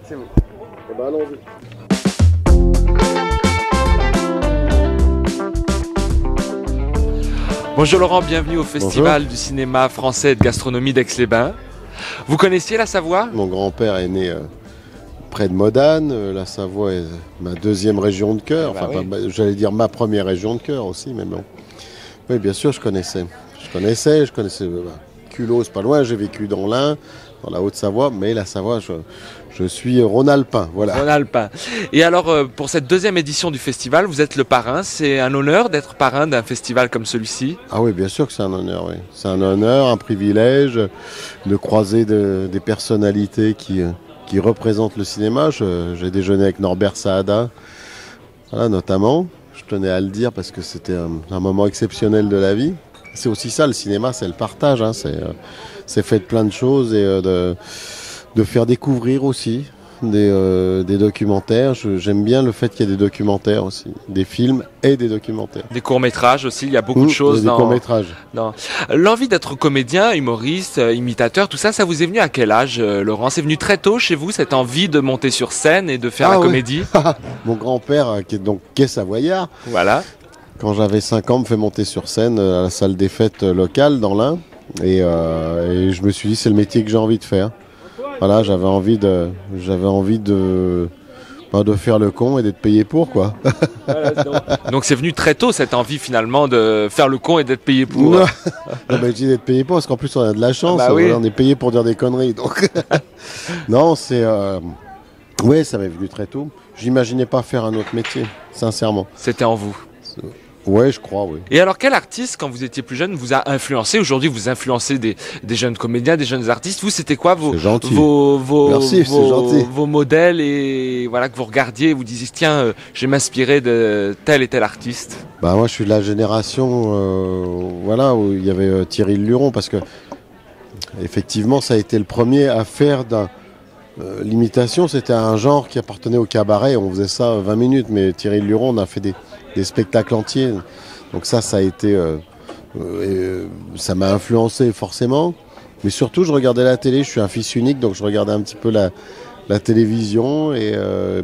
C'est vous. Eh ben, allons-y. Bonjour Laurent, bienvenue au Festival du cinéma français et de gastronomie d'Aix-les-Bains. Vous connaissiez la Savoie? Mon grand-père est né près de Modane. La Savoie est ma deuxième région de cœur. Bah Enfin, oui. j'allais dire ma première région de cœur aussi, mais bon. Oui, bien sûr, je connaissais. Culot, c'est pas loin. J'ai vécu dans l'Ain, dans la Haute-Savoie, mais la Savoie, je suis Rhône-Alpin. Voilà. Rhône-Alpin. Et alors, pour cette deuxième édition du festival, vous êtes le parrain. C'est un honneur d'être parrain d'un festival comme celui-ci? Ah oui, bien sûr que c'est un honneur, oui. C'est un honneur, un privilège de croiser des personnalités qui représentent le cinéma. J'ai déjeuné avec Norbert Saada, voilà, notamment. Je tenais à le dire parce que c'était un moment exceptionnel de la vie. C'est aussi ça, le cinéma, c'est le partage. Hein. C'est fait de plein de choses et de faire découvrir aussi des documentaires. J'aime bien le fait qu'il y ait des documentaires aussi, des films et des documentaires. Des courts-métrages aussi, il y a beaucoup de choses des dans... courts-métrages. dans... L'envie d'être comédien, humoriste, imitateur, tout ça, ça vous est venu à quel âge, Laurent? C'est venu très tôt chez vous, cette envie de monter sur scène et de faire la oui. comédie? Mon grand-père, qui est savoyard, Voilà. quand j'avais 5 ans, me fait monter sur scène à la salle des fêtes locale dans l'Ain. Et je me suis dit, c'est le métier que j'ai envie de faire. Voilà, j'avais envie de faire le con et d'être payé pour, quoi. Donc c'est venu très tôt, cette envie finalement de faire le con et d'être payé pour. Non, non, mais je dis d'être payé pour, parce qu'en plus on a de la chance, Ah bah oui. voilà, on est payé pour dire des conneries. Donc non, ouais, ça m'est venu très tôt. J'imaginais pas faire un autre métier, sincèrement. C'était en vous. Ouais, je crois, oui. Et alors, quel artiste, quand vous étiez plus jeune, vous a influencé? Aujourd'hui, vous influencez des jeunes comédiens, des jeunes artistes. Vous, c'était quoi C'est gentil. vos Merci, c'est gentil. vos modèles et voilà que vous regardiez et vous disiez tiens, je vais m'inspirer de tel et tel artiste? Bah moi, je suis de la génération, voilà, où il y avait Thierry Luron, parce que effectivement, ça a été le premier à faire l'imitation. C'était un genre qui appartenait au cabaret. On faisait ça 20 minutes, mais Thierry Luron, on a fait des spectacles entiers. Donc ça a été... ça m'a influencé forcément. Mais surtout, je regardais la télé. Je suis un fils unique, donc je regardais un petit peu la télévision. Et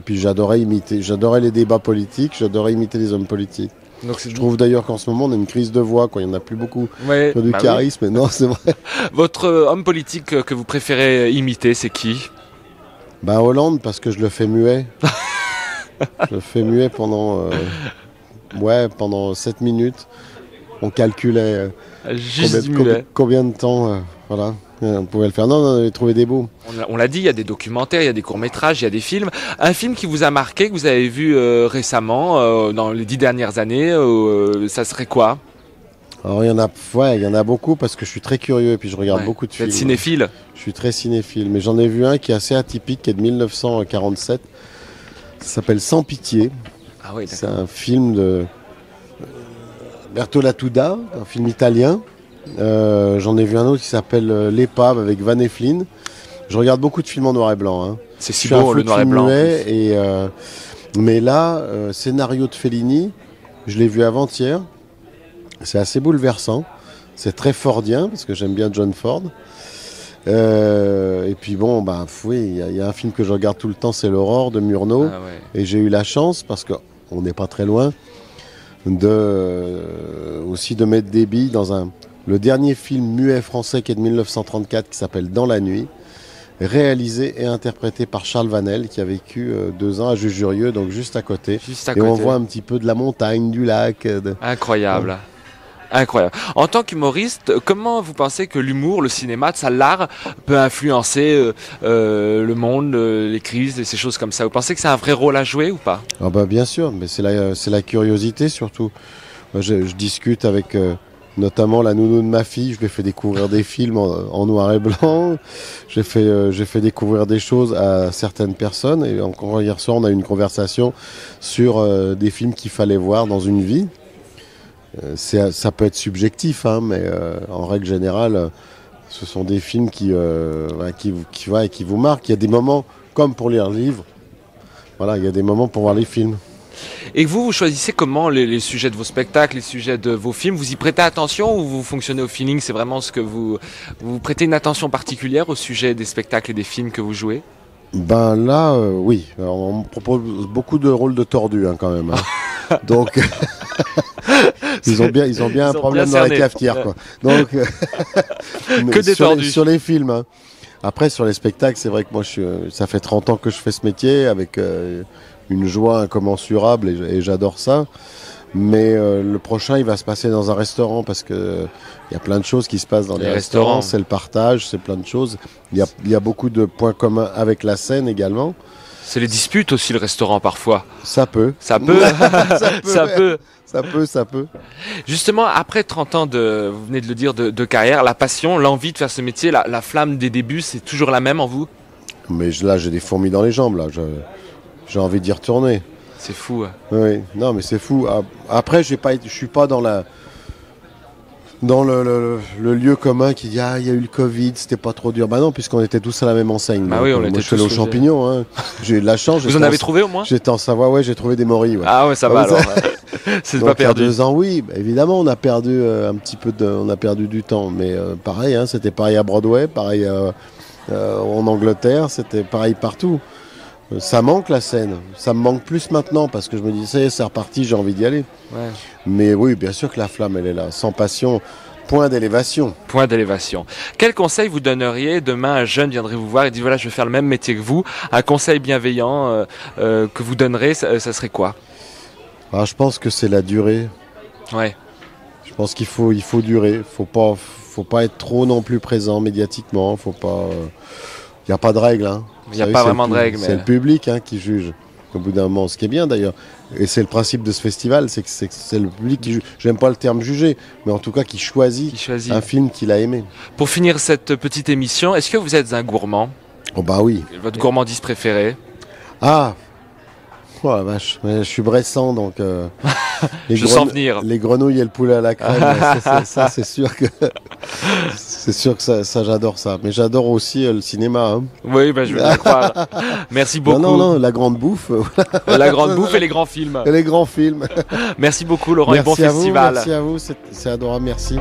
puis j'adorais imiter. J'adorais les débats politiques. J'adorais imiter les hommes politiques. Donc, Je trouve d'ailleurs qu'en ce moment, on a une crise de voix. Quoi. Il n'y en a plus beaucoup. Ouais, Du bah oui. charisme. Mais non, c'est vrai. Votre homme politique que vous préférez imiter, c'est qui? Ben Hollande, parce que je le fais muet. Je le fais muet pendant 7 minutes. On calculait Juste du muet. combien de temps voilà, on pouvait le faire. Non, on avait trouvé des bouts. On l'a dit, il y a des documentaires, il y a des courts-métrages, il y a des films. Un film qui vous a marqué, que vous avez vu récemment, dans les 10 dernières années, ça serait quoi? Alors il y en a beaucoup parce que je suis très curieux et puis je regarde beaucoup de Vous films. êtes cinéphile? Je suis très cinéphile, mais j'en ai vu un qui est assez atypique, qui est de 1947. Ça s'appelle Sans pitié. Ah oui, C'est d'accord. un film de Bertola Tuda, un film italien. J'en ai vu un autre qui s'appelle L'Épave avec Van Heflin. Je regarde beaucoup de films en noir et blanc. Hein. C'est Je si suis un beau, fou le de noir et films blanc. en muets plus. mais là, scénario de Fellini, je l'ai vu avant-hier. C'est assez bouleversant. C'est très fordien parce que j'aime bien John Ford. Et puis bon, oui, il y a un film que je regarde tout le temps, c'est L'Aurore de Murnau. Ah ouais. Et j'ai eu la chance, parce qu'on n'est pas très loin, aussi de mettre des billes dans le dernier film muet français qui est de 1934, qui s'appelle Dans la nuit, réalisé et interprété par Charles Vanel, qui a vécu 2 ans à Jujurieux, donc juste à côté. Juste à Et on côté. voit un petit peu de la montagne, du lac. Incroyable. Incroyable. En tant qu'humoriste, comment vous pensez que l'humour, le cinéma, ça, l'art, peut influencer le monde, les crises et ces choses comme ça? Vous pensez que c'est un vrai rôle à jouer ou pas? Ah bien sûr, mais c'est la curiosité surtout. Moi, je discute avec notamment la nounou de ma fille, je lui ai fait découvrir des films en noir et blanc, j'ai fait découvrir des choses à certaines personnes, et encore hier soir on a eu une conversation sur des films qu'il fallait voir dans une vie. Ça peut être subjectif, hein, mais en règle générale, ce sont des films qui vous marquent. Il y a des moments, comme pour lire un livre, voilà, il y a des moments pour voir les films. Et vous choisissez comment les sujets de vos spectacles, les sujets de vos films? Vous y prêtez attention ou vous fonctionnez au feeling? C'est vraiment ce que vous prêtez une attention particulière au sujet des spectacles et des films que vous jouez? Ben là, oui. Alors, on me propose beaucoup de rôles de tordus quand même. Hein. Donc, ils ont bien un problème dans la cafetière, quoi. Donc, que des tordus. Sur les films. Hein. Après, sur les spectacles, c'est vrai que moi, ça fait 30 ans que je fais ce métier avec une joie incommensurable et j'adore ça. Mais le prochain, il va se passer dans un restaurant parce que il y a plein de choses qui se passent dans les restaurants. C'est le partage, c'est plein de choses. Il y a beaucoup de points communs avec la scène également. C'est les disputes aussi, le restaurant, parfois. Ça peut. Ça peut. Ça peut. Justement, après 30 ans vous venez de le dire, de carrière, la passion, l'envie de faire ce métier, la flamme des débuts, c'est toujours la même en vous? Mais là, j'ai des fourmis dans les jambes, là. J'ai envie d'y retourner. C'est fou. Hein. Oui, non, mais c'est fou. Après, je suis pas dans le lieu commun qui dit ah, il y a eu le Covid, c'était pas trop dur. Bah non, puisqu'on était tous à la même enseigne. Bah oui, on moi, était je suis allé aux tous champignons. Hein. J'ai eu de la chance. Vous en avez trouvé au moins? J'étais en Savoie, ouais, j'ai trouvé des morilles. Ouais. Ah ouais, ça va alors. C'est pas perdu. Il y a 2 ans, oui, bah, évidemment, on a perdu un petit peu on a perdu du temps. Mais pareil, hein, c'était pareil à Broadway, pareil en Angleterre, c'était pareil partout. Ça manque la scène, ça me manque plus maintenant parce que je me dis c'est reparti, j'ai envie d'y aller. Ouais. Mais oui, bien sûr que la flamme elle est là, sans passion, point d'élévation. Point d'élévation. Quel conseil vous donneriez demain un jeune viendrait vous voir et dit voilà je veux faire le même métier que vous, un conseil bienveillant que vous donnerez, ça serait quoi? Je pense que c'est la durée. Ouais. Je pense qu'il faut durer, faut pas être trop non plus présent médiatiquement, faut pas. Il n'y a pas de règle. Hein. Il n'y a pas vraiment de règle. C'est le public qui juge, au bout d'un moment. Ce qui est bien d'ailleurs. Et c'est le principe de ce festival, c'est que c'est le public qui juge. J'aime pas le terme juger, mais en tout cas qui choisit un film qu'il a aimé. Pour finir cette petite émission, est-ce que vous êtes un gourmand? Oh bah oui. Votre gourmandise préférée? Ah oh la vache, je suis bressant donc je sens venir. Les grenouilles et le poulet à la crème, ça c'est sûr que ça j'adore ça. Mais j'adore aussi le cinéma. Hein. Oui, je veux bien croire. Merci beaucoup. Non, la grande bouffe. La grande bouffe et les grands films. Et les grands films. Merci beaucoup Laurent et bon festival. Merci à vous, c'est adorable, merci.